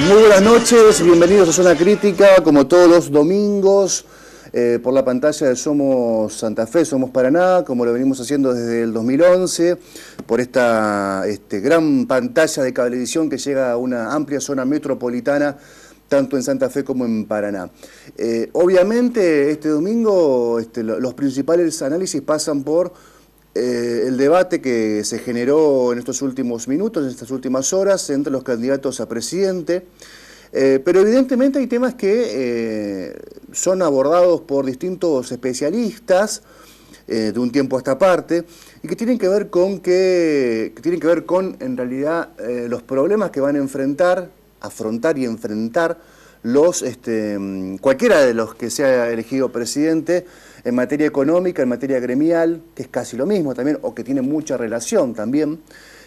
Muy buenas noches, bienvenidos a Zona Crítica, como todos los domingos, por la pantalla de Somos Santa Fe, Somos Paraná, como lo venimos haciendo desde el 2011, por esta gran pantalla de cablevisión que llega a una amplia zona metropolitana, tanto en Santa Fe como en Paraná. Obviamente, este domingo los principales análisis pasan por el debate que se generó en estos últimos minutos, en estas últimas horas, entre los candidatos a presidente. Pero evidentemente hay temas que son abordados por distintos especialistas de un tiempo a esta parte y que tienen que ver con en realidad los problemas que van a afrontar y enfrentar cualquiera de los que sea elegido presidente en materia económica, en materia gremial, que es casi lo mismo también, o que tiene mucha relación también.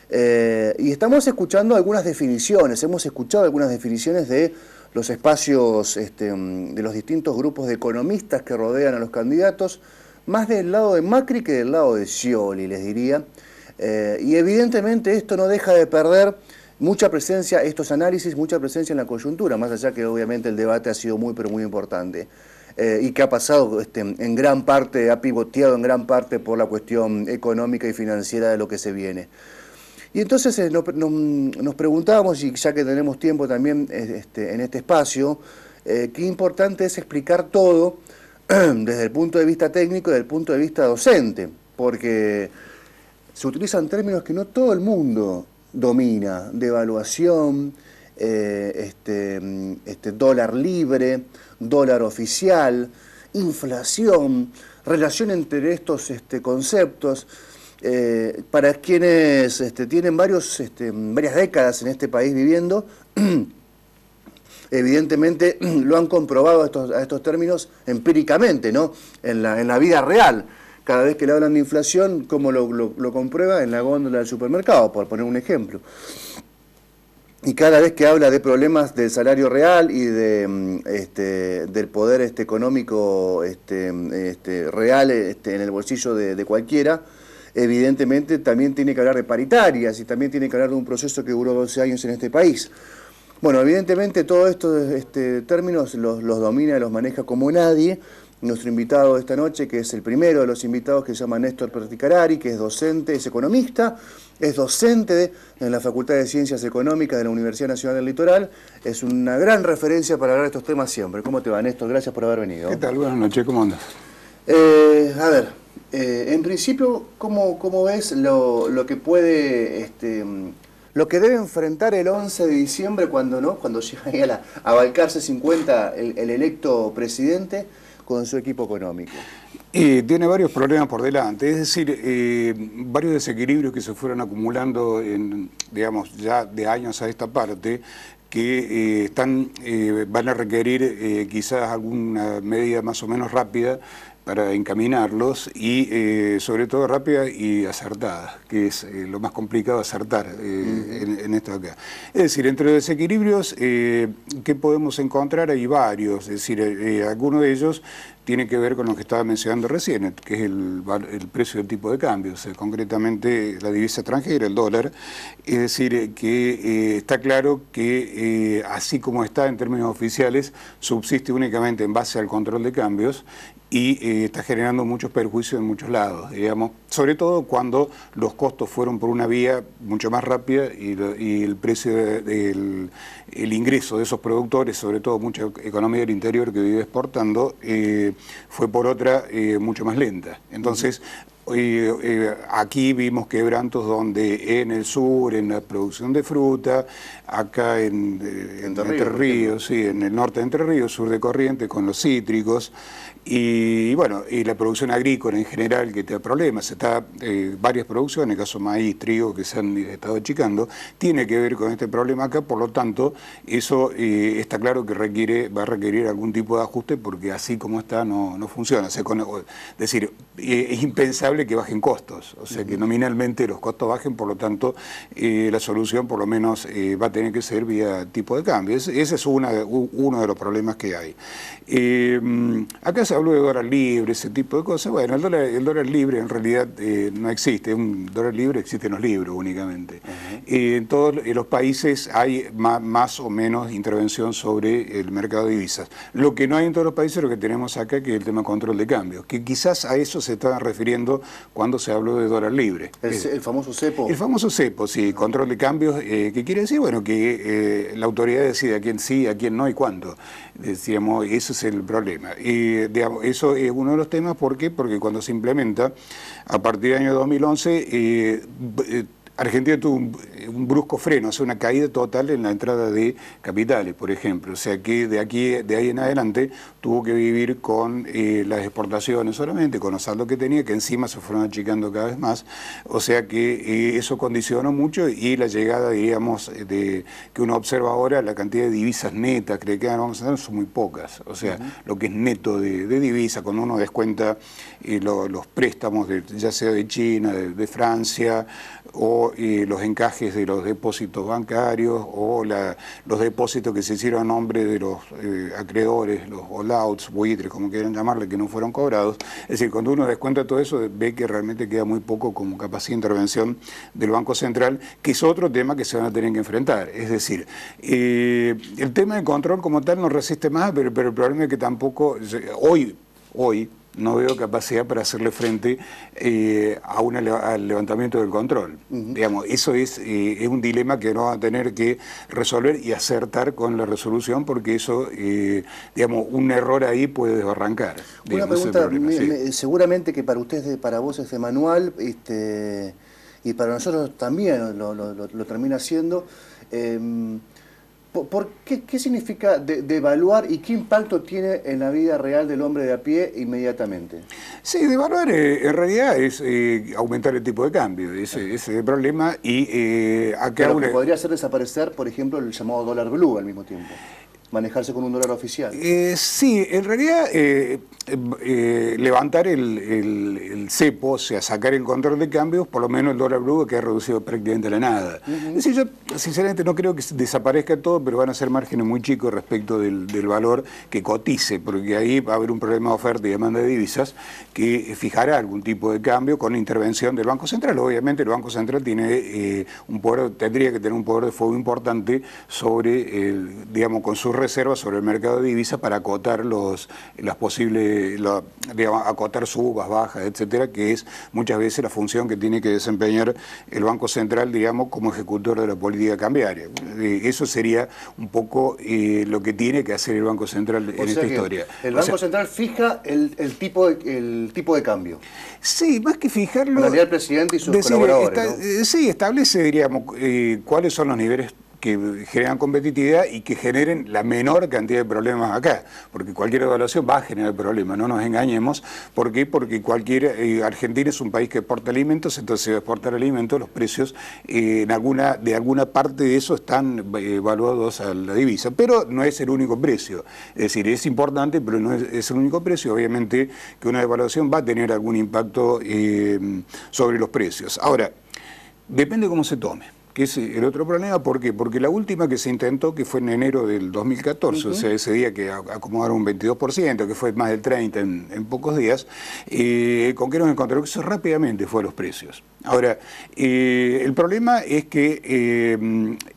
Y estamos escuchando algunas definiciones, hemos escuchado algunas definiciones de los espacios, de los distintos grupos de economistas que rodean a los candidatos, más del lado de Macri que del lado de Scioli, les diría. Y evidentemente esto no deja de perder mucha presencia, estos análisis, mucha presencia en la coyuntura, más allá que obviamente el debate ha sido muy, pero muy importante. Y que ha pasado en gran parte, ha pivoteado en gran parte por la cuestión económica y financiera de lo que se viene. Y entonces nos preguntábamos, y ya que tenemos tiempo también en este espacio, qué importante es explicar todo desde el punto de vista técnico y desde el punto de vista docente, porque se utilizan términos que no todo el mundo domina: devaluación, dólar libre, dólar oficial, inflación, relación entre estos conceptos. Para quienes tienen varias décadas en este país viviendo, evidentemente lo han comprobado a estos términos empíricamente, ¿no? En la vida real. Cada vez que le hablan de inflación, ¿cómo lo comprueba? En la góndola del supermercado, por poner un ejemplo. Y cada vez que habla de problemas del salario real y del poder económico real en el bolsillo de cualquiera, evidentemente también tiene que hablar de paritarias y también tiene que hablar de un proceso que duró 12 años en este país. Bueno, evidentemente todos estos términos los domina y los maneja como nadie. Nuestro invitado esta noche, que es el primero de los invitados, que se llama Néstor Perticarari, que es docente, es economista, es docente en la Facultad de Ciencias Económicas de la Universidad Nacional del Litoral. Es una gran referencia para hablar de estos temas siempre. ¿Cómo te va, Néstor? Gracias por haber venido. ¿Qué tal? Buenas noches, ¿cómo andas? A ver, en principio, ¿cómo ves lo que puede... lo que debe enfrentar el 11 de diciembre cuando llega a Balcarce 50 el electo presidente con su equipo económico? Tiene varios problemas por delante, es decir, varios desequilibrios que se fueron acumulando digamos, ya de años a esta parte, que van a requerir quizás alguna medida más o menos rápida para encaminarlos y sobre todo rápida y acertada, que es lo más complicado, acertar en esto de acá. Es decir, entre los desequilibrios que podemos encontrar hay varios, es decir, algunos de ellos tienen que ver con lo que estaba mencionando recién, que es el precio del tipo de cambio, o sea, concretamente la divisa extranjera, el dólar. Es decir, que está claro que así como está en términos oficiales, subsiste únicamente en base al control de cambios y está generando muchos perjuicios en muchos lados, digamos, sobre todo cuando los costos fueron por una vía mucho más rápida y el precio el ingreso de esos productores, sobre todo mucha economía del interior que vive exportando, fue por otra mucho más lenta. Entonces, aquí vimos quebrantos donde en el sur, en la producción de fruta, acá en Entre Ríos, sí, en el norte de Entre Ríos, sur de Corrientes, con los cítricos, y bueno, y la producción agrícola en general que te da problemas. Está varias producciones, en el caso maíz, trigo, que se han estado achicando, tiene que ver con este problema acá, por lo tanto, eso está claro que va a requerir algún tipo de ajuste, porque así como está no funciona. Es decir, es impensable inevitable que bajen costos, o sea que nominalmente los costos bajen, por lo tanto la solución por lo menos va a tener que ser vía tipo de cambio. Ese es uno de los problemas que hay. Acá se habló de dólar libre, ese tipo de cosas. Bueno, el dólar libre en realidad no existe, un dólar libre existe en los libros únicamente. En todos los países hay más o menos intervención sobre el mercado de divisas. Lo que no hay en todos los países es lo que tenemos acá, que es el tema de control de cambios, que quizás a eso se estaban refiriendo cuando se habló de dólar libre. ¿El famoso cepo? El famoso cepo, sí, control de cambios, que quiere decir, bueno, que la autoridad decide a quién sí, a quién no y cuándo. Decíamos, ese es el problema. Digamos, eso es uno de los temas, ¿por qué? Porque cuando se implementa, a partir del año 2011, Argentina tuvo un brusco freno, o sea, una caída total en la entrada de capitales, por ejemplo. O sea que de ahí en adelante tuvo que vivir con las exportaciones solamente, con los saldos que tenía, que encima se fueron achicando cada vez más. O sea que eso condicionó mucho y la llegada, diríamos, que uno observa ahora, la cantidad de divisas netas que le quedan, vamos a tener, son muy pocas. O sea, lo que es neto de divisa, cuando uno descuenta los préstamos, ya sea de China, de Francia, o los encajes de los depósitos bancarios o los depósitos que se hicieron a nombre de los acreedores, los holdouts, buitres, como quieran llamarle, que no fueron cobrados. Es decir, cuando uno descuenta todo eso, ve que realmente queda muy poco como capacidad de intervención del Banco Central, que es otro tema que se van a tener que enfrentar. Es decir, el tema del control como tal no resiste más, pero el problema es que tampoco, hoy no veo capacidad para hacerle frente al levantamiento del control. Digamos, eso es un dilema que no va a tener que resolver y acertar con la resolución, porque eso, digamos, un error ahí puede desbarrancar. Una pregunta, seguramente que para ustedes, para vos es de manual, y para nosotros también lo termina siendo. ¿Qué significa devaluar y qué impacto tiene en la vida real del hombre de a pie inmediatamente? Sí, devaluar en realidad es aumentar el tipo de cambio, ese es el problema. Y acá pero que podría hacer desaparecer, por ejemplo, el llamado dólar blue al mismo tiempo. Manejarse con un dólar oficial. Sí, en realidad levantar el cepo, o sea, sacar el control de cambios, por lo menos el dólar blue que ha reducido prácticamente a la nada. Es decir, yo sinceramente no creo que desaparezca todo, pero van a ser márgenes muy chicos respecto del valor que cotice, porque ahí va a haber un problema de oferta y demanda de divisas que fijará algún tipo de cambio con la intervención del Banco Central. Obviamente el Banco Central tiene tendría que tener un poder de fuego importante sobre, digamos, con sus reservas sobre el mercado de divisas para acotar las posibles, digamos, acotar subas, bajas, etcétera, que es muchas veces la función que tiene que desempeñar el Banco Central, digamos, como ejecutor de la política cambiaria. Eso sería un poco lo que tiene que hacer el Banco Central en esta historia. El Banco Central fija el tipo de cambio. Sí, más que fijarlo... En realidad el presidente y sus colaboradores, ¿no? Sí, establece, diríamos, cuáles son los niveles que generan competitividad y que generen la menor cantidad de problemas acá, porque cualquier evaluación va a generar problemas, no nos engañemos. ¿Por qué? Porque Argentina es un país que exporta alimentos, entonces si va a exportar alimentos, los precios de alguna parte de eso están evaluados a la divisa, pero no es el único precio. Es decir, es importante, pero no es el único precio. Obviamente que una devaluación va a tener algún impacto sobre los precios. Ahora, depende cómo se tome, que es el otro problema. ¿Por qué? Porque la última que se intentó, que fue en enero del 2014, o sea, ese día que acomodaron un 22%, que fue más del 30% en pocos días, con que nos encontramos que eso rápidamente fue a los precios. Ahora, el problema es que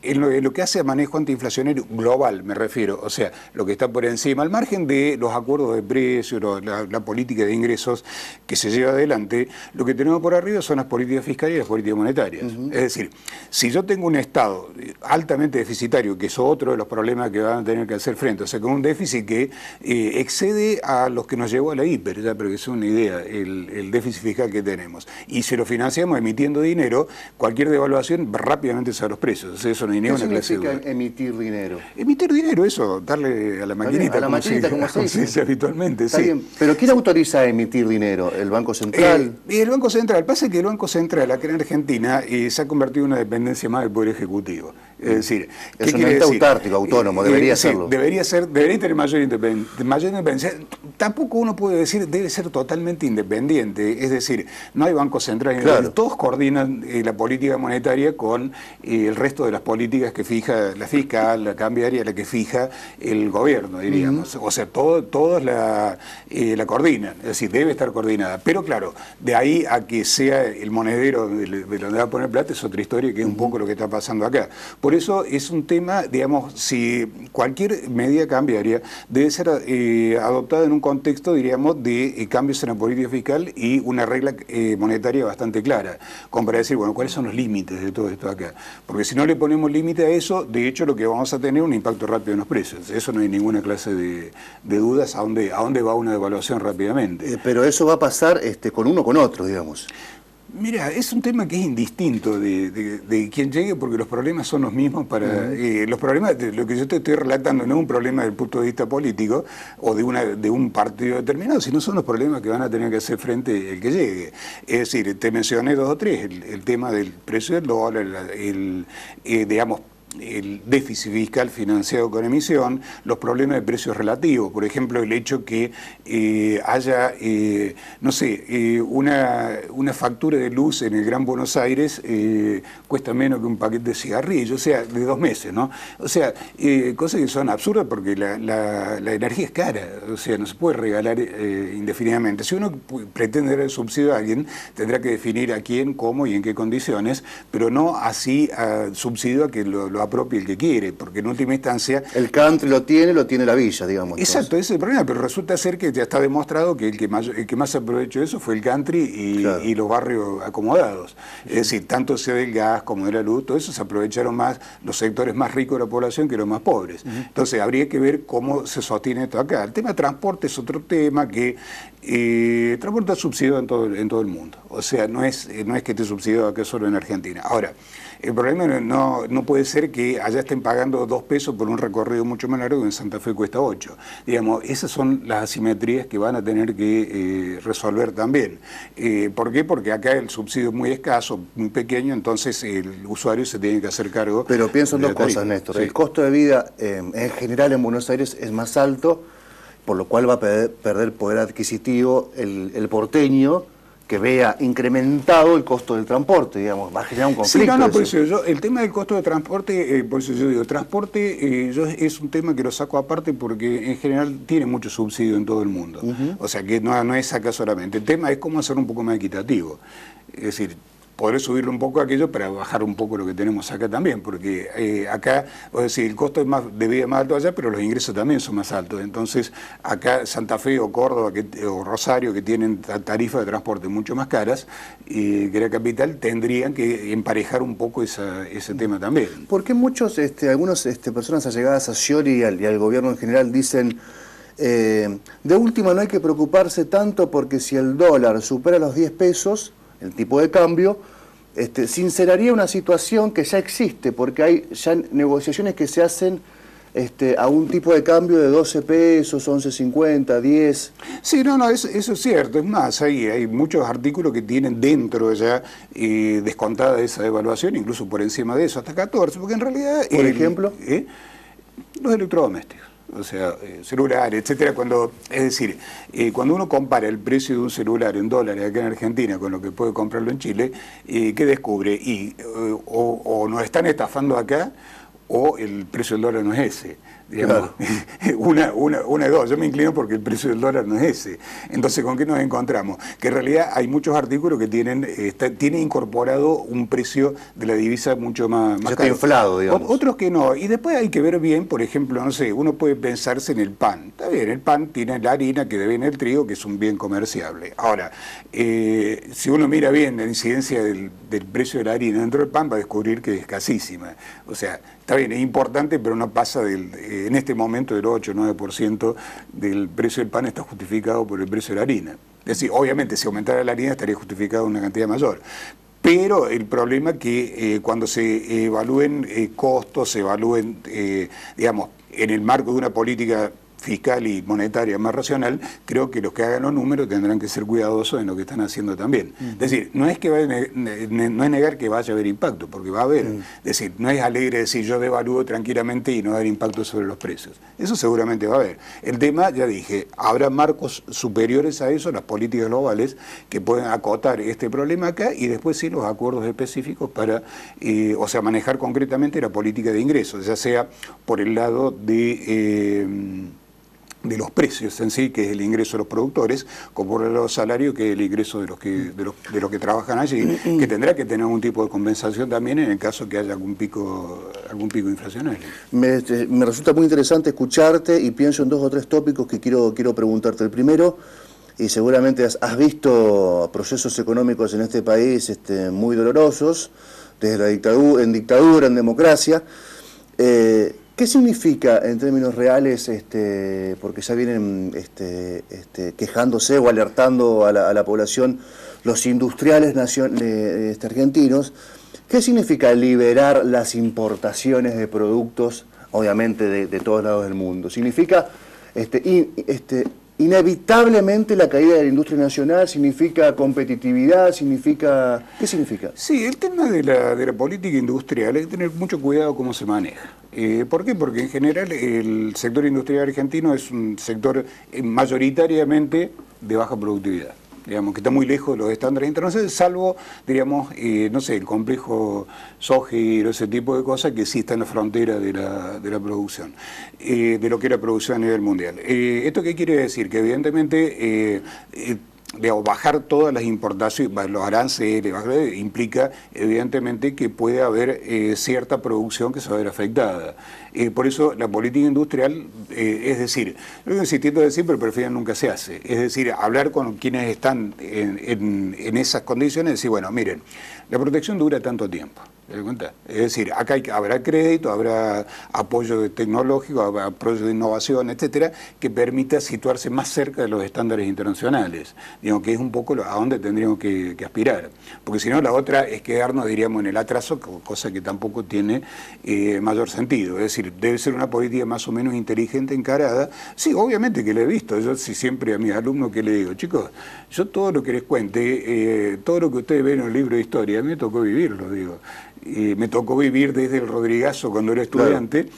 en lo que hace a manejo antiinflacionario global, me refiero, o sea, lo que está por encima, al margen de los acuerdos de precios, la política de ingresos que se lleva adelante, lo que tenemos por arriba son las políticas fiscales y las políticas monetarias. Es decir, si yo tengo un Estado altamente deficitario, que es otro de los problemas que van a tener que hacer frente, o sea, con un déficit que excede a los que nos llevó a la hiper, ya, pero que es una idea, el déficit fiscal que tenemos, y si lo financiamos emitiendo dinero, cualquier devaluación rápidamente sube los precios. O sea, eso no hay ni una clase de duda. ¿Qué significa emitir dinero? Emitir dinero, eso, darle a la maquinita, como se dice habitualmente. Está bien. Pero ¿quién autoriza a emitir dinero? ¿El Banco Central? El Banco Central. Pasa que el Banco Central acá en Argentina se ha convertido en una dependencia independencia más del Poder Ejecutivo. Es decir, es un ente autárquico, autónomo, debería serlo. Debería tener mayor independencia. Tampoco uno puede decir debe ser totalmente independiente, es decir, no hay bancos centrales, claro. Todos coordinan la política monetaria con el resto de las políticas que fija la fiscal, la cambiaria, la que fija el gobierno, diríamos. O sea, todos la coordinan, es decir, debe estar coordinada. Pero claro, de ahí a que sea el monedero de donde va a poner plata es otra historia, que es un poco lo que está pasando acá. Por eso es un tema, digamos, si cualquier medida cambiaria debe ser adoptada en un contexto, diríamos, de cambios en la política fiscal y una regla monetaria bastante clara, como para decir, bueno, ¿cuáles son los límites de todo esto acá? Porque si no le ponemos límite a eso, de hecho lo que vamos a tener es un impacto rápido en los precios. Eso no hay ninguna clase de dudas a dónde va una devaluación rápidamente. Pero eso va a pasar con uno o con otro, digamos. Mira, es un tema que es indistinto de quien llegue, porque los problemas son los mismos para... los problemas, lo que yo te estoy relatando no es un problema desde el punto de vista político o de un partido determinado, sino son los problemas que van a tener que hacer frente el que llegue. Es decir, te mencioné 2 o 3, el tema del precio del dólar, digamos, el déficit fiscal financiado con emisión, los problemas de precios relativos, por ejemplo, el hecho que haya, no sé, una factura de luz en el Gran Buenos Aires cuesta menos que un paquete de cigarrillos, o sea, de 2 meses, ¿no? O sea, cosas que son absurdas porque la energía es cara, o sea, no se puede regalar indefinidamente. Si uno pretende dar el subsidio a alguien, tendrá que definir a quién, cómo y en qué condiciones, pero no así subsidio a que lo apropie el que quiere, porque en última instancia... El country lo tiene la villa, digamos. Exacto, ese es el problema, pero resulta ser que ya está demostrado que el que más aprovechó eso fue el country claro. y los barrios acomodados. Es decir, tanto sea del gas como de la luz, todo eso se aprovecharon más los sectores más ricos de la población que los más pobres. Entonces habría que ver cómo se sostiene esto acá. El tema de transporte es otro tema que transporte es subsidiado en todo el mundo. O sea, no es que esté subsidiado acá solo en Argentina. Ahora, el problema no puede ser que allá estén pagando 2 pesos por un recorrido mucho más largo que en Santa Fe cuesta 8. Digamos, esas son las asimetrías que van a tener que resolver también. ¿Por qué? Porque acá el subsidio es muy escaso, muy pequeño, entonces el usuario se tiene que hacer cargo. Pero pienso en 2 cosas, Néstor. Sí. El costo de vida en general en Buenos Aires es más alto, por lo cual va a perder poder adquisitivo el porteño, que vea incrementado el costo del transporte, digamos, va a generar un conflicto. Sí, por eso el tema del costo de transporte, por eso yo digo, transporte es un tema que lo saco aparte porque en general tiene mucho subsidio en todo el mundo. O sea que no es acá solamente. El tema es cómo hacer un poco más equitativo. Es decir, poder subirle un poco aquello para bajar un poco lo que tenemos acá también, porque acá, es decir, el costo es de vida más alto allá, pero los ingresos también son más altos. Entonces, acá Santa Fe o Córdoba o Rosario, que tienen tarifas de transporte mucho más caras que la capital, tendrían que emparejar un poco ese tema también. ¿Por qué algunas personas allegadas a Scioli y al gobierno en general dicen... de última no hay que preocuparse tanto porque si el dólar supera los 10 pesos, el tipo de cambio, sinceraría una situación que ya existe, porque hay ya negociaciones que se hacen a un tipo de cambio de 12 pesos, 11.50, 10. Sí, eso es cierto. Es más, hay muchos artículos que tienen dentro ya descontada esa devaluación, incluso por encima de eso, hasta 14, porque en realidad... Por ejemplo... los electrodomésticos. O sea, celular, etcétera, es decir, cuando uno compara el precio de un celular en dólares acá en Argentina con lo que puede comprarlo en Chile, ¿qué descubre? O nos están estafando acá, o el precio del dólar no es ese. Digamos, claro. una de dos. Yo me inclino porque el precio del dólar no es ese. Entonces, ¿con qué nos encontramos? Que en realidad hay muchos artículos que tienen incorporado un precio de la divisa mucho más caro. Está inflado, digamos. Otros que no. Y después hay que ver bien, por ejemplo, no sé, uno puede pensarse en el pan. Está bien, el pan tiene la harina que debe en el trigo, que es un bien comerciable. Ahora, si uno mira bien la incidencia del precio de la harina dentro del pan, va a descubrir que es escasísima. O sea, está bien, es importante, pero no pasa en este momento del 8 o 9% del precio del pan está justificado por el precio de la harina. Es decir, obviamente si aumentara la harina estaría justificado una cantidad mayor. Pero el problema es que cuando se evalúen costos, se evalúen, digamos, en el marco de una política fiscal y monetaria más racional, creo que los que hagan los números tendrán que ser cuidadosos en lo que están haciendo también. Es decir, no es negar que vaya a haber impacto, porque va a haber. Es decir, no es alegre decir yo devalúo tranquilamente y no haber impacto sobre los precios. Eso seguramente va a haber. El tema, ya dije, habrá marcos superiores a eso, las políticas globales, que pueden acotar este problema acá y después sí los acuerdos específicos para, o sea, manejar concretamente la política de ingresos, ya sea por el lado de los precios en sí, que es el ingreso de los productores, como por los salarios, que es el ingreso de los que trabajan allí, que tendrá que tener algún tipo de compensación también en el caso que haya algún pico inflacionario. Me resulta muy interesante escucharte y pienso en 2 o 3 tópicos que quiero preguntarte. El primero, y seguramente has visto procesos económicos en este país muy dolorosos, desde la dictadura, en democracia. ¿Qué significa en términos reales, porque ya vienen quejándose o alertando a la población los industriales argentinos, qué significa liberar las importaciones de productos, obviamente de todos lados del mundo? ¿Significa inevitablemente la caída de la industria nacional? ¿Significa competitividad? ¿Qué significa? Sí, el tema de la política industrial hay que tener mucho cuidado cómo se maneja. ¿Por qué? Porque en general el sector industrial argentino es un sector mayoritariamente de baja productividad, digamos, que está muy lejos de los estándares internacionales, salvo, diríamos, no sé, el complejo Sogir, ese tipo de cosas que sí está en la frontera de la producción, de lo que era producción a nivel mundial. ¿Esto qué quiere decir? Que evidentemente bajar todas las importaciones, los aranceles, implica evidentemente que puede haber cierta producción que se va a ver afectada. Por eso la política industrial, es decir, lo que insistiendo decir, pero prefiero nunca se hace. Es decir, hablar con quienes están en esas condiciones y decir, bueno, miren, la protección dura tanto tiempo. ¿Te das cuenta? Es decir, acá habrá crédito, habrá apoyo tecnológico, habrá apoyo de innovación, etcétera, que permita situarse más cerca de los estándares internacionales. Digamos que es un poco a donde tendríamos que aspirar. Porque si no, la otra es quedarnos, diríamos, en el atraso, cosa que tampoco tiene mayor sentido. Es decir, debe ser una política más o menos inteligente, encarada. Sí, obviamente que lo he visto. Yo siempre a mis alumnos que les digo, chicos, yo todo lo que les cuente, todo lo que ustedes ven en el libro de historia, a mí me tocó vivirlo, digo. Me tocó vivir desde el Rodrigazo cuando era estudiante,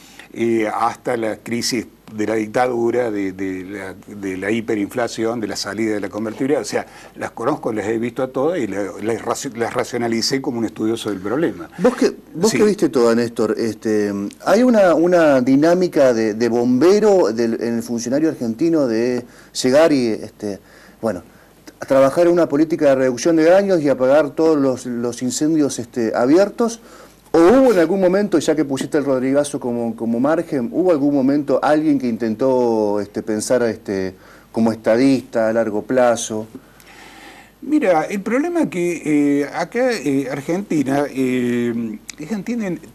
hasta la crisis de la dictadura, de la hiperinflación, de la salida de la convertibilidad. O sea, las conozco, las he visto a todas y las racionalicé como un estudioso del problema. Vos que viste toda, Néstor, hay una dinámica de bombero en el funcionario argentino de llegar y, bueno, a trabajar en una política de reducción de daños y apagar todos los incendios abiertos, o hubo en algún momento, ya que pusiste el Rodrigazo como margen, hubo algún momento alguien que intentó pensar como estadista a largo plazo? Mira, el problema es que acá Argentina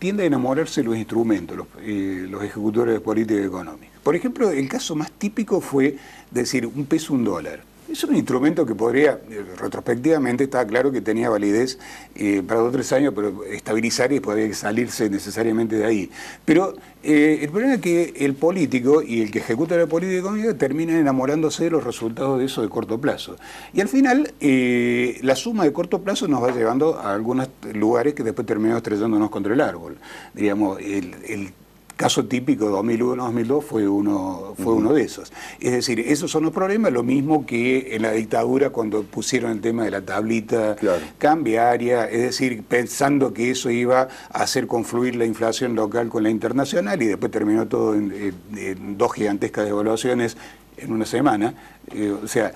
tiende a enamorarse de los instrumentos, los ejecutores de política económica. Por ejemplo, el caso más típico fue decir un peso, un dólar. Es un instrumento que podría, retrospectivamente, estaba claro que tenía validez para 2 o 3 años, pero estabilizar y podría salirse necesariamente de ahí. Pero el problema es que el político y el que ejecuta la política económica terminan enamorándose de los resultados de eso de corto plazo. Y al final, la suma de corto plazo nos va llevando a algunos lugares que después terminamos estrellándonos contra el árbol. Digamos, el caso típico de 2001-2002 fue uno de esos. Es decir, esos son los problemas, lo mismo que en la dictadura cuando pusieron el tema de la tablita cambiaria, es decir, pensando que eso iba a hacer confluir la inflación local con la internacional y después terminó todo en 2 gigantescas devaluaciones en una semana. O sea,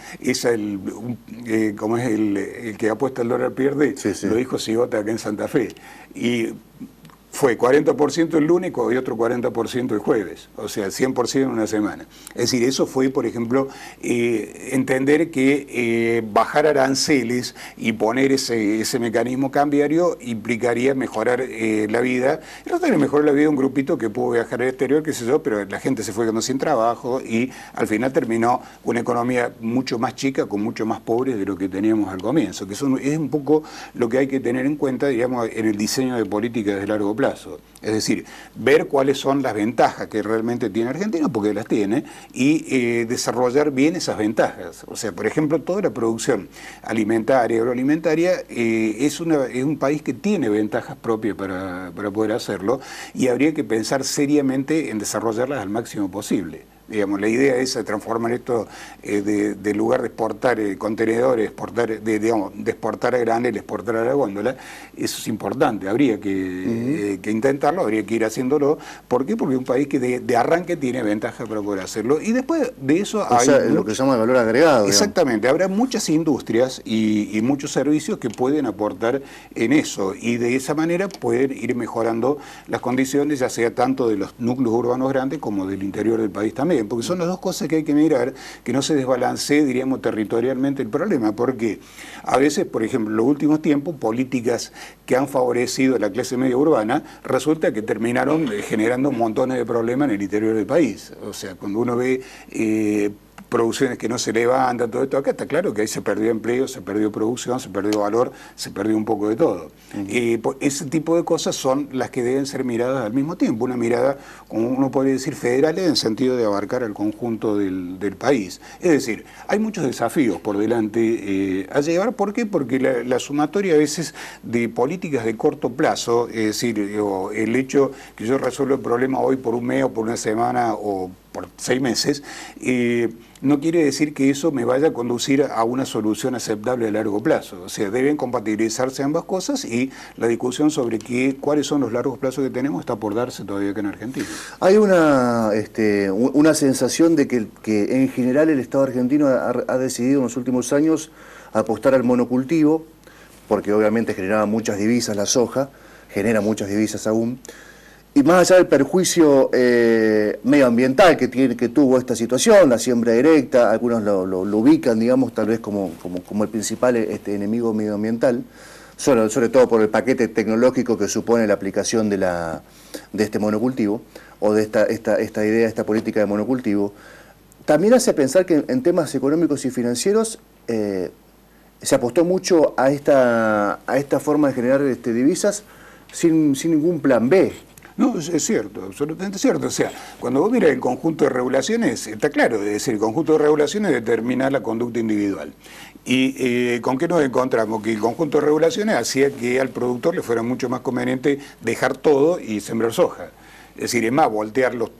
como es el que apuesta el dólar pierde, lo dijo Cigota acá en Santa Fe. Y fue 40% el lunes y otro 40% el jueves, o sea, 100% en una semana. Es decir, eso fue, por ejemplo, entender que bajar aranceles y poner ese mecanismo cambiario implicaría mejorar la vida. No tiene mejorar la vida de un grupito que pudo viajar al exterior, qué sé yo, pero la gente se fue quedando sin trabajo y al final terminó una economía mucho más chica, con mucho más pobres de lo que teníamos al comienzo, que eso es un poco lo que hay que tener en cuenta, digamos, en el diseño de políticas de largo plazo. plazo. Es decir, ver cuáles son las ventajas que realmente tiene Argentina, porque las tiene, y desarrollar bien esas ventajas. O sea, por ejemplo, toda la producción alimentaria, agroalimentaria, es un país que tiene ventajas propias para poder hacerlo, y habría que pensar seriamente en desarrollarlas al máximo posible. Digamos, la idea esa de transformar esto de lugar de exportar contenedores, de exportar a granel, exportar a la góndola, eso es importante, habría que intentarlo, habría que ir haciéndolo. ¿Por qué? Porque un país que de arranque tiene ventaja para poder hacerlo, y después de eso hay lo que se llama el valor agregado. Exactamente, habrá muchas industrias y muchos servicios que pueden aportar en eso, y de esa manera poder ir mejorando las condiciones, ya sea tanto de los núcleos urbanos grandes como del interior del país también. Porque son las dos cosas que hay que mirar, que no se desbalancee, diríamos, territorialmente el problema, porque a veces, por ejemplo, en los últimos tiempos, políticas que han favorecido a la clase media urbana, resulta que terminaron generando montones de problemas en el interior del país. O sea, cuando uno ve producciones que no se levantan, todo esto, acá está claro que ahí se perdió empleo, se perdió producción, se perdió valor, se perdió un poco de todo. Ese tipo de cosas son las que deben ser miradas al mismo tiempo, una mirada, como uno podría decir, federal, en el sentido de abarcar al conjunto del país. Es decir, hay muchos desafíos por delante a llevar. ¿Por qué? Porque la sumatoria a veces de políticas de corto plazo, es decir, el hecho que yo resuelvo el problema hoy por un mes o por una semana o por 6 meses, no quiere decir que eso me vaya a conducir a una solución aceptable a largo plazo. O sea, deben compatibilizarse ambas cosas, y la discusión sobre cuáles son los largos plazos que tenemos está por darse todavía acá en Argentina. Hay una sensación de que en general el Estado argentino ha decidido en los últimos años apostar al monocultivo, porque obviamente generaba muchas divisas la soja, genera muchas divisas aún. Y más allá del perjuicio medioambiental que tuvo esta situación, la siembra directa, algunos lo ubican, digamos, tal vez como el principal enemigo medioambiental, sobre todo por el paquete tecnológico que supone la aplicación de este monocultivo, o de esta idea, esta política de monocultivo. También hace pensar que en temas económicos y financieros se apostó mucho a esta forma de generar divisas sin ningún plan B. No, es cierto, absolutamente cierto. O sea, cuando vos miras el conjunto de regulaciones, está claro, es decir, el conjunto de regulaciones determina la conducta individual. ¿Y con qué nos encontramos? Que el conjunto de regulaciones hacía que al productor le fuera mucho más conveniente dejar todo y sembrar soja. Es decir, es más, voltear los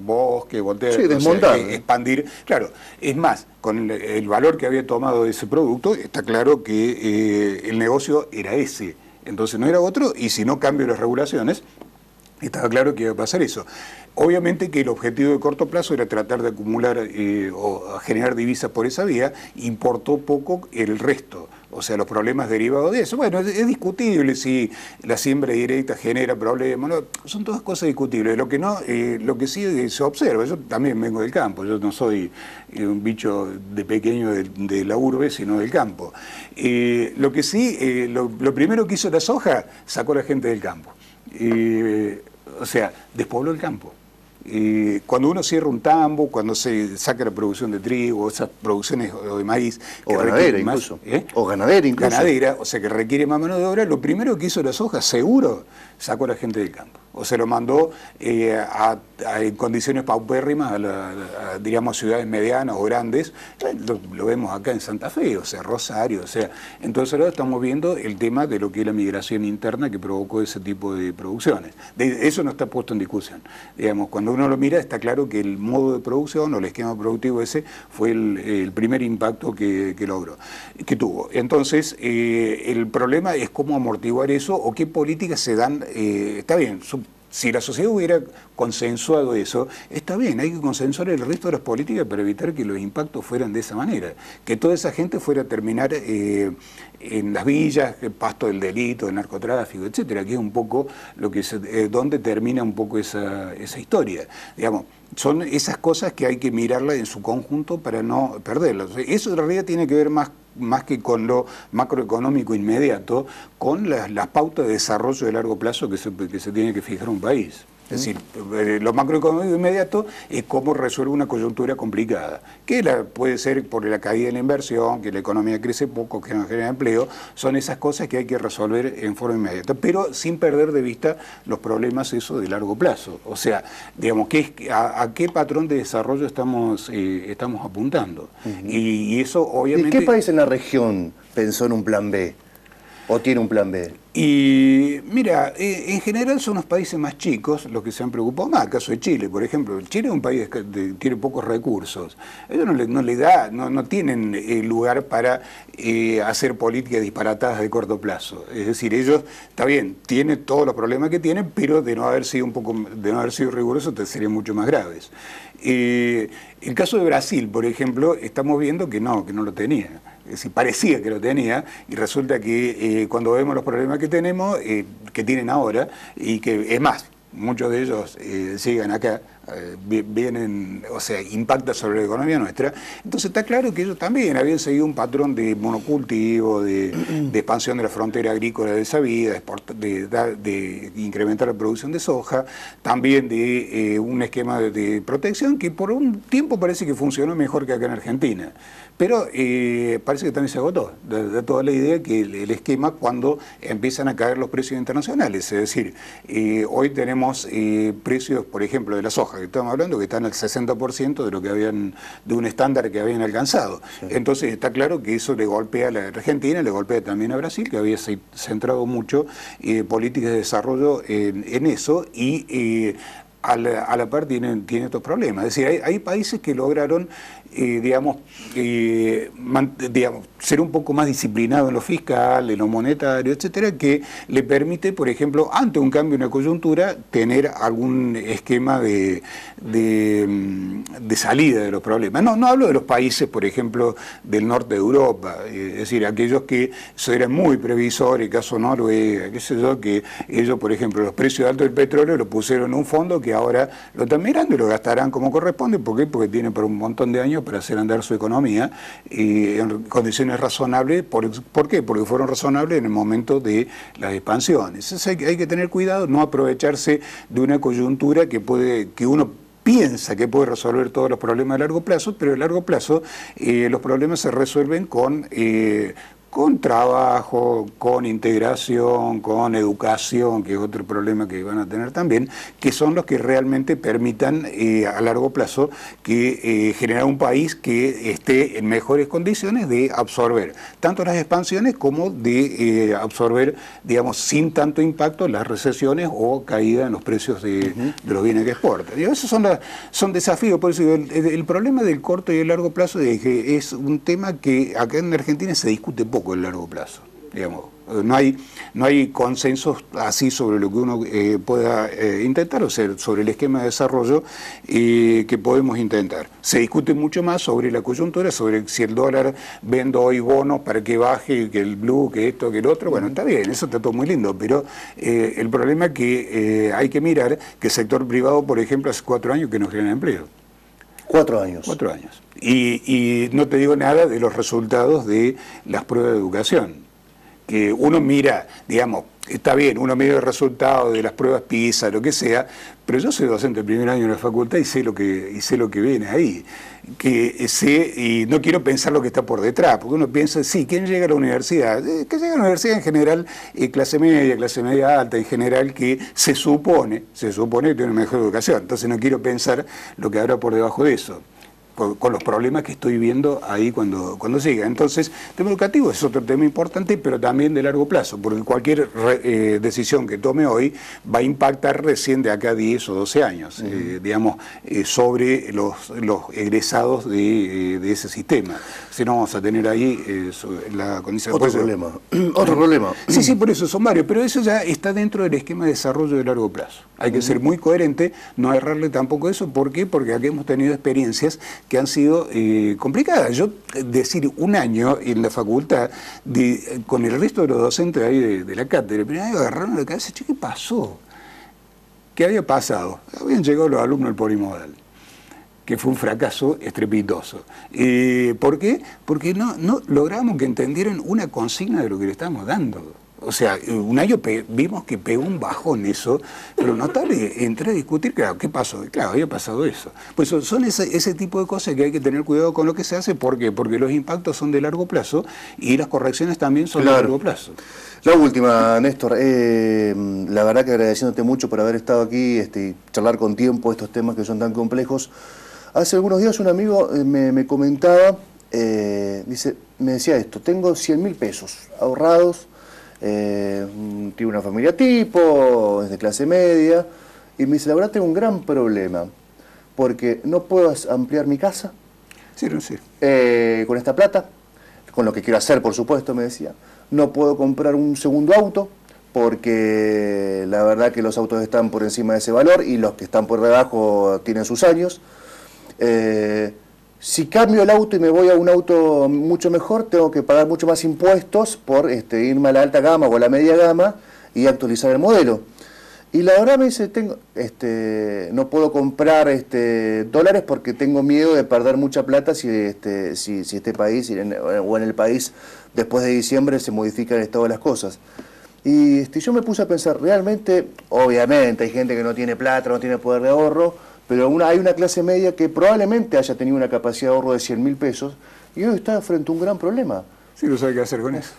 bosques, voltear, sí, desmontar, expandir. Claro, es más, con el valor que había tomado ese producto, está claro que el negocio era ese. Entonces no era otro, y si no cambio las regulaciones, estaba claro que iba a pasar eso. Obviamente que el objetivo de corto plazo era tratar de acumular o generar divisas por esa vía, importó poco el resto, o sea, los problemas derivados de eso. Bueno, es discutible si la siembra directa genera problemas, ¿no? Son todas cosas discutibles. Lo que sí se observa, yo también vengo del campo, yo no soy un bicho de pequeño de la urbe, sino del campo. Lo que sí, lo primero que hizo la soja, sacó a la gente del campo. O sea, despobló el campo. Cuando uno cierra un tambo, cuando se saca la producción de trigo, esas producciones de maíz... O ganadera incluso. O ganadera incluso. Ganadera, o sea, que requiere más mano de obra, lo primero que hizo la soja, seguro, sacó a la gente del campo. O se lo mandó en condiciones paupérrimas diríamos, ciudades medianas o grandes. Lo vemos acá en Santa Fe, o sea, Rosario, o sea. Entonces ahora estamos viendo el tema de lo que es la migración interna que provocó ese tipo de producciones. Eso no está puesto en discusión. Digamos, cuando uno lo mira, está claro que el modo de producción o el esquema productivo ese fue el primer impacto que tuvo. Entonces, el problema es cómo amortiguar eso o qué políticas se dan. Está bien, si la sociedad hubiera consensuado eso, está bien, hay que consensuar el resto de las políticas para evitar que los impactos fueran de esa manera, que toda esa gente fuera a terminar en las villas, el pasto del delito, del narcotráfico, etcétera, que es un poco lo que donde termina un poco esa historia. Digamos, son esas cosas que hay que mirarlas en su conjunto para no perderlas. Eso en realidad tiene que ver más que con lo macroeconómico inmediato, con las pautas de desarrollo de largo plazo que se tiene que fijar un país. Es decir, lo macroeconómico inmediato es cómo resuelve una coyuntura complicada, que puede ser por la caída de la inversión, que la economía crece poco, que no genera empleo, son esas cosas que hay que resolver en forma inmediata, pero sin perder de vista los problemas eso de largo plazo. O sea, digamos, ¿a qué patrón de desarrollo estamos apuntando? Y eso obviamente... ¿Y qué país en la región pensó en un plan B? ¿O tiene un plan B? Y mira, en general son los países más chicos los que se han preocupado más. El caso de Chile, por ejemplo. Chile es un país que tiene pocos recursos. Ellos no tienen lugar para hacer políticas disparatadas de corto plazo. Es decir, ellos, está bien, tienen todos los problemas que tienen, pero de no haber sido rigurosos serían mucho más graves. El caso de Brasil, por ejemplo, estamos viendo que no lo tenía. Es decir, parecía que lo tenía y resulta que cuando vemos los problemas que tenemos, que tienen ahora, y que es más, muchos de ellos llegan acá, vienen, o sea, impacta sobre la economía nuestra. Entonces está claro que ellos también habían seguido un patrón de monocultivo, de expansión de la frontera agrícola de esa vida, de incrementar la producción de soja, también de un esquema de protección que por un tiempo parece que funcionó mejor que acá en Argentina. Pero parece que también se agotó. Da toda la idea que el esquema cuando empiezan a caer los precios internacionales. Es decir, hoy tenemos precios, por ejemplo, de la soja, que estamos hablando, que están al 60% de lo que de un estándar que habían alcanzado. Sí. Entonces está claro que eso le golpea a la Argentina, le golpea también a Brasil, que había centrado mucho políticas de desarrollo en eso, y a la par tiene estos problemas. Es decir, hay países que lograron, digamos, ser un poco más disciplinados en lo fiscal, en lo monetario, etcétera, que le permite, por ejemplo, ante un cambio en la coyuntura, tener algún esquema de salida de los problemas. No hablo de los países, por ejemplo, del norte de Europa, es decir, aquellos que eran muy previsores, el caso Noruega, qué sé yo, que ellos, por ejemplo, los precios altos del petróleo lo pusieron en un fondo que ahora lo están mirando y lo gastarán como corresponde. ¿Por qué? Porque tienen por un montón de años para hacer andar su economía en condiciones razonables. ¿Por qué? Porque fueron razonables en el momento de las expansiones. Entonces hay que tener cuidado, no aprovecharse de una coyuntura que uno piensa que puede resolver todos los problemas a largo plazo, pero a largo plazo los problemas se resuelven con trabajo, con integración, con educación, que es otro problema que van a tener también, que son los que realmente permitan a largo plazo que generar un país que esté en mejores condiciones de absorber tanto las expansiones como de absorber, digamos, sin tanto impacto las recesiones o caída en los precios de los bienes que exporta. Y esos son desafíos. Por eso el problema del corto y el largo plazo es un tema que acá en Argentina se discute poco el largo plazo, digamos. No hay consensos así sobre lo que uno pueda intentar, o sea, sobre el esquema de desarrollo que podemos intentar. Se discute mucho más sobre la coyuntura, sobre si el dólar vendo hoy bonos para que baje, que el blue, que esto, que el otro. Bueno, está bien, eso está todo muy lindo, pero el problema es que hay que mirar que el sector privado, por ejemplo, hace 4 años que no genera empleo. 4 años. 4 años. Y no te digo nada de los resultados de las pruebas de educación. Que uno mira, digamos, está bien, uno mira el resultado de las pruebas PISA, lo que sea, pero yo soy docente el primer año en la facultad y sé lo que viene ahí. Y no quiero pensar lo que está por detrás, porque uno piensa, sí, ¿quién llega a la universidad? Que llega a la universidad en general, clase media alta en general, que se supone que tiene una mejor educación. Entonces no quiero pensar lo que habrá por debajo de eso, con los problemas que estoy viendo ahí cuando llega. Entonces, el tema educativo es otro tema importante, pero también de largo plazo, porque cualquier decisión que tome hoy va a impactar recién de acá a 10 o 12 años, digamos, sobre los egresados de ese sistema. Si no, vamos a tener ahí la condición... Otro problema. Otro problema. Sí, por eso son varios, pero eso ya está dentro del esquema de desarrollo de largo plazo. Hay que ser muy coherente, no errarle tampoco eso. ¿Por qué? Porque aquí hemos tenido experiencias que han sido complicadas. Yo, decir un año en la facultad, con el resto de los docentes ahí de la cátedra, el primer año agarraron la cabeza, che, ¿qué pasó? ¿Qué había pasado? Habían llegado los alumnos del polimodal, que fue un fracaso estrepitoso. ¿Por qué? Porque no logramos que entendieran una consigna de lo que le estamos dando. O sea, un año vimos que pegó un bajón eso, pero notable, entré a discutir, claro, ¿qué pasó? Claro, había pasado eso. Pues son ese tipo de cosas que hay que tener cuidado con lo que se hace. ¿Por qué? Porque los impactos son de largo plazo y las correcciones también son de largo plazo. La última, Néstor, la verdad que agradeciéndote mucho por haber estado aquí y charlar con tiempo estos temas que son tan complejos. Hace algunos días un amigo me comentaba, me decía esto: tengo 100.000 pesos ahorrados, tiene una familia tipo, es de clase media, y me dice, la verdad tengo un gran problema, porque no puedo ampliar mi casa con esta plata, con lo que quiero hacer, por supuesto, me decía. No puedo comprar un segundo auto, porque la verdad que los autos están por encima de ese valor, y los que están por debajo tienen sus años. Si cambio el auto y me voy a un auto mucho mejor, tengo que pagar mucho más impuestos por irme a la alta gama o a la media gama y actualizar el modelo. Y la verdad me dice, no puedo comprar dólares porque tengo miedo de perder mucha plata si este país o en el país después de diciembre se modifica el estado de las cosas. Y yo me puse a pensar, realmente, obviamente hay gente que no tiene plata, no tiene poder de ahorro, pero hay una clase media que probablemente haya tenido una capacidad de ahorro de 100.000 pesos y hoy está frente a un gran problema. Sí, no sabe qué hacer con eso.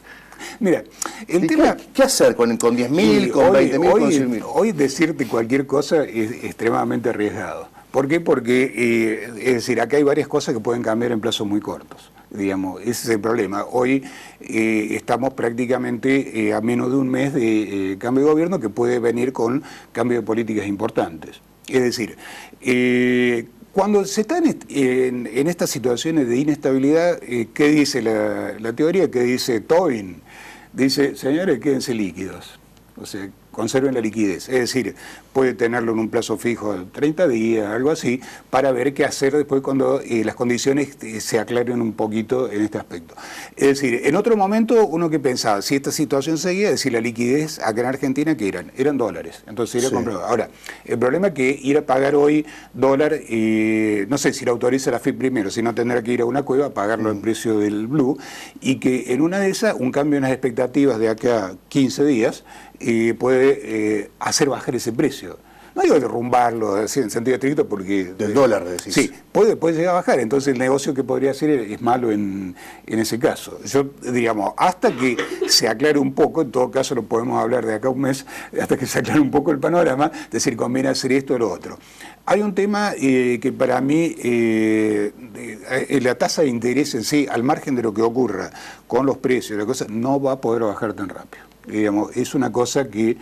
Mira, el tema... ¿Qué hacer con 10.000, con 20.000, con 100.000? Hoy decirte cualquier cosa es extremadamente arriesgado. ¿Por qué? Porque, es decir, acá hay varias cosas que pueden cambiar en plazos muy cortos. Digamos, ese es el problema. Hoy estamos prácticamente a menos de un mes de cambio de gobierno que puede venir con cambio de políticas importantes. Es decir, cuando se está en estas situaciones de inestabilidad, ¿qué dice la teoría? ¿Qué dice Tobin? Dice, señores, quédense líquidos. O sea, conserven la liquidez. Es decir, puede tenerlo en un plazo fijo de 30 días, algo así, para ver qué hacer después cuando las condiciones se aclaren un poquito en este aspecto. Es decir, en otro momento uno que pensaba, si esta situación seguía, es decir, la liquidez acá en Argentina, ¿qué eran? Eran dólares. Entonces, sí, comprar. Ahora, el problema es que ir a pagar hoy dólar, no sé si lo autoriza la FIP primero, sino tendrá que ir a una cueva a pagarlo al precio del blue, y que en una de esas, un cambio en las expectativas de acá a 15 días, puede hacer bajar ese precio. No digo derrumbarlo así en sentido estricto porque... Del dólar, decís. Sí, puede llegar a bajar. Entonces el negocio que podría hacer es malo en ese caso. Yo, digamos, hasta que se aclare un poco, en todo caso lo podemos hablar de acá a un mes, hasta que se aclare un poco el panorama, es decir, conviene hacer esto o lo otro. Hay un tema que para mí, la tasa de interés en sí, al margen de lo que ocurra con los precios, la cosa, no va a poder bajar tan rápido. Digamos, es una cosa que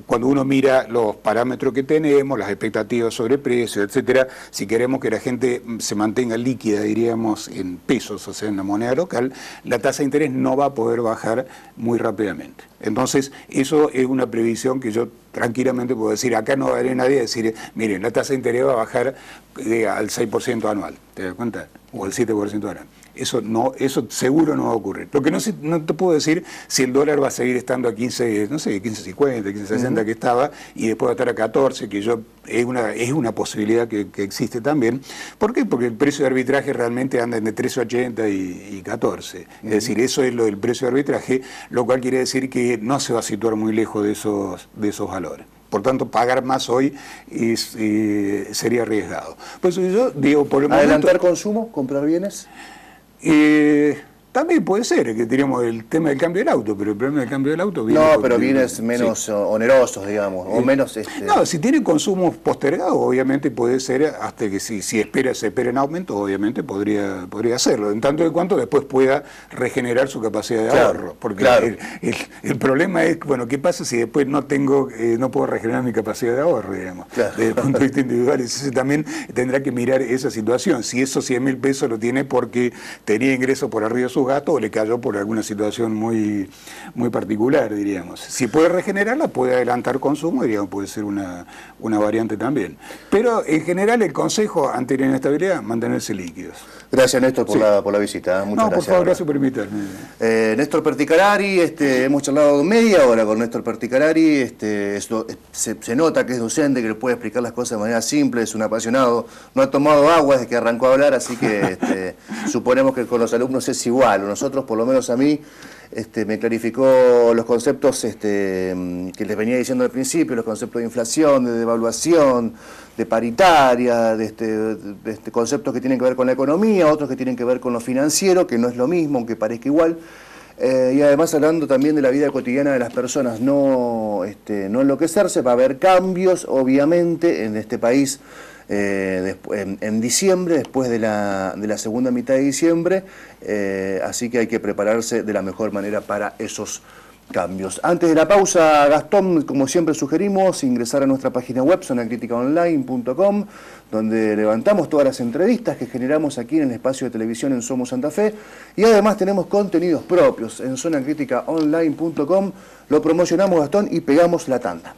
cuando uno mira los parámetros que tenemos, las expectativas sobre precios, etcétera, si queremos que la gente se mantenga líquida, diríamos, en pesos, o sea, en la moneda local, la tasa de interés no va a poder bajar muy rápidamente. Entonces, eso es una previsión que yo tranquilamente puedo decir, acá no va a haber nadie a decir, miren, la tasa de interés va a bajar al 6% anual, ¿te das cuenta? O al 7% anual. Eso seguro no va a ocurrir. Lo que no te puedo decir si el dólar va a seguir estando a 15, no sé, 15.50, 15.60 que estaba, y después va a estar a 14, que es una posibilidad que existe también. ¿Por qué? Porque el precio de arbitraje realmente anda entre 13.80 y 14. Es decir, eso es lo del precio de arbitraje, lo cual quiere decir que no se va a situar muy lejos de esos valores. Por tanto, pagar más hoy sería arriesgado. Pues yo digo, por el momento... ¿Adelantar consumo? ¿Comprar bienes? También puede ser que tenemos el tema del cambio del auto, pero el problema del cambio del auto viene... No, pero bienes menos onerosos, digamos, o menos... No, si tiene consumos postergados, obviamente puede ser, hasta que se espera en aumento, obviamente podría hacerlo, en tanto de cuanto después pueda regenerar su capacidad de ahorro. Porque el problema es, bueno, ¿qué pasa si después no puedo regenerar mi capacidad de ahorro, digamos? Desde el punto de vista individual, entonces también tendrá que mirar esa situación. Si esos 100.000 pesos lo tiene porque tenía ingresos por arriba de sus gastos o le cayó por alguna situación muy particular, diríamos. Si puede regenerarla, puede adelantar consumo, diríamos, puede ser una variante también. Pero en general el consejo ante la inestabilidad, mantenerse líquidos. Gracias, Néstor, por la visita. Muchas gracias. Por favor, gracias por invitarme. Néstor Perticarari, hemos charlado media hora con Néstor Perticarari, se nota que es docente, que le puede explicar las cosas de manera simple, es un apasionado, no ha tomado agua desde que arrancó a hablar, así que suponemos que con los alumnos es igual. Nosotros, por lo menos a mí, me clarificó los conceptos que les venía diciendo al principio, los conceptos de inflación, de devaluación, de paritaria, de conceptos que tienen que ver con la economía, otros que tienen que ver con lo financiero, que no es lo mismo, aunque parezca igual. Y además hablando también de la vida cotidiana de las personas, no enloquecerse, va a haber cambios, obviamente, en este país en diciembre, después de la segunda mitad de diciembre, así que hay que prepararse de la mejor manera para esos cambios. Antes de la pausa, Gastón, como siempre sugerimos, ingresar a nuestra página web, zonacriticaonline.com, donde levantamos todas las entrevistas que generamos aquí en el espacio de televisión en Somos Santa Fe, y además tenemos contenidos propios en zonacriticaonline.com. Lo promocionamos, Gastón, y pegamos la tanda.